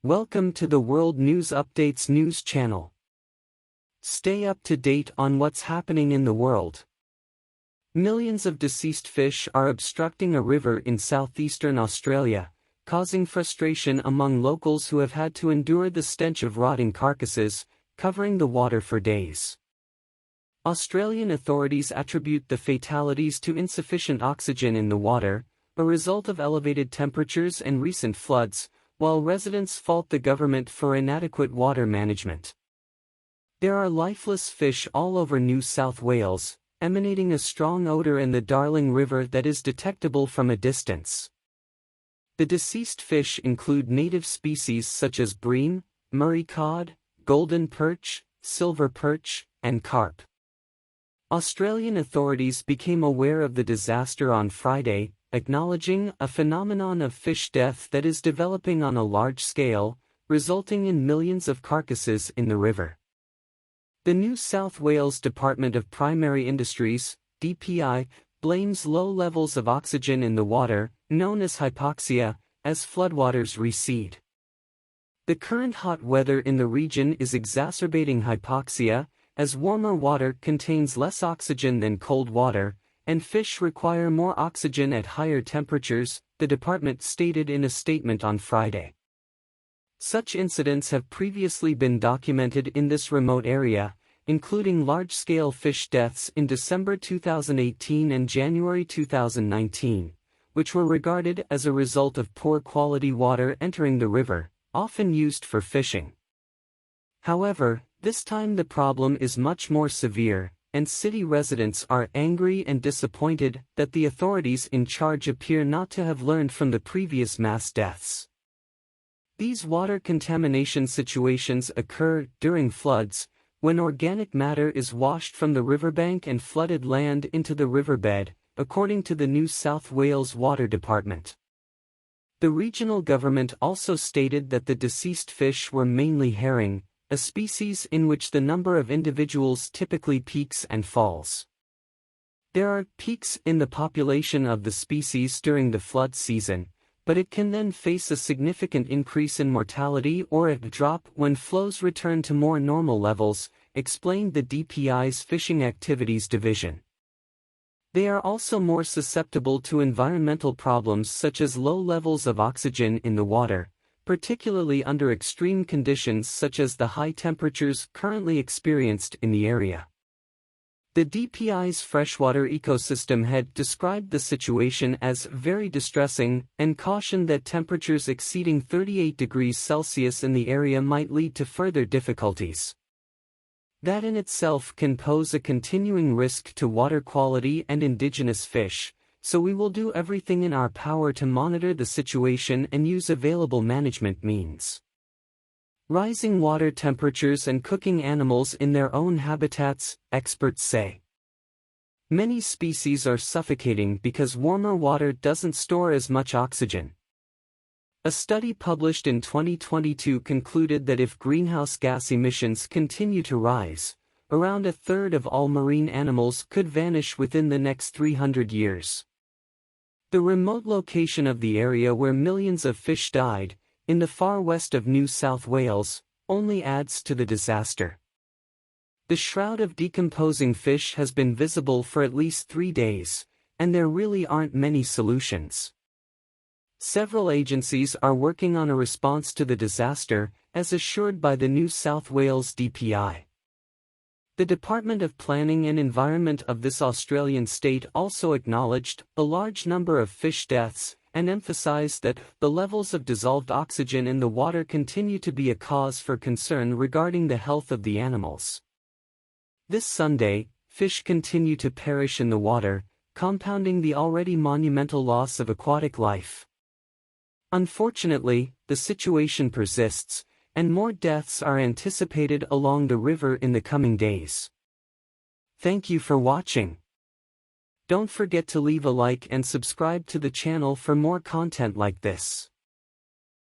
Welcome to the World News Updates news channel. Stay up to date on what's happening in the world. Millions of deceased fish are obstructing a river in southeastern Australia, causing frustration among locals who have had to endure the stench of rotting carcasses, covering the water for days. Australian authorities attribute the fatalities to insufficient oxygen in the water, a result of elevated temperatures and recent floods, while residents fault the government for inadequate water management. There are lifeless fish all over New South Wales, emanating a strong odor in the Darling River that is detectable from a distance. The deceased fish include native species such as bream, Murray cod, golden perch, silver perch, and carp. Australian authorities became aware of the disaster on Friday, acknowledging a phenomenon of fish death that is developing on a large scale, resulting in millions of carcasses in the river. The New South Wales Department of Primary Industries, DPI, blames low levels of oxygen in the water, known as hypoxia, as floodwaters recede. The current hot weather in the region is exacerbating hypoxia, as warmer water contains less oxygen than cold water, and fish require more oxygen at higher temperatures, the department stated in a statement on Friday. Such incidents have previously been documented in this remote area, including large-scale fish deaths in December 2018 and January 2019, which were regarded as a result of poor quality water entering the river, often used for fishing. However, this time the problem is much more severe, and city residents are angry and disappointed that the authorities in charge appear not to have learned from the previous mass deaths. These water contamination situations occur during floods, when organic matter is washed from the riverbank and flooded land into the riverbed, according to the New South Wales Water Department. The regional government also stated that the deceased fish were mainly herring, a species in which the number of individuals typically peaks and falls. There are peaks in the population of the species during the flood season, but it can then face a significant increase in mortality or a drop when flows return to more normal levels, explained the DPI's Fishing Activities Division. They are also more susceptible to environmental problems such as low levels of oxygen in the water, particularly under extreme conditions such as the high temperatures currently experienced in the area. The DPI's freshwater ecosystem head described the situation as very distressing and cautioned that temperatures exceeding 38 degrees Celsius in the area might lead to further difficulties. That in itself can pose a continuing risk to water quality and indigenous fish, so we will do everything in our power to monitor the situation and use available management means. Rising water temperatures and cooking animals in their own habitats, experts say. Many species are suffocating because warmer water doesn't store as much oxygen. A study published in 2022 concluded that if greenhouse gas emissions continue to rise, around a third of all marine animals could vanish within the next 300 years. The remote location of the area where millions of fish died, in the far west of New South Wales, only adds to the disaster. The shroud of decomposing fish has been visible for at least 3 days, and there really aren't many solutions. Several agencies are working on a response to the disaster, as assured by the New South Wales DPI. The Department of Planning and Environment of this Australian state also acknowledged a large number of fish deaths and emphasized that the levels of dissolved oxygen in the water continue to be a cause for concern regarding the health of the animals. This Sunday, fish continue to perish in the water, compounding the already monumental loss of aquatic life. Unfortunately, the situation persists, and more deaths are anticipated along the river in the coming days. Thank you for watching. Don't forget to leave a like and subscribe to the channel for more content like this.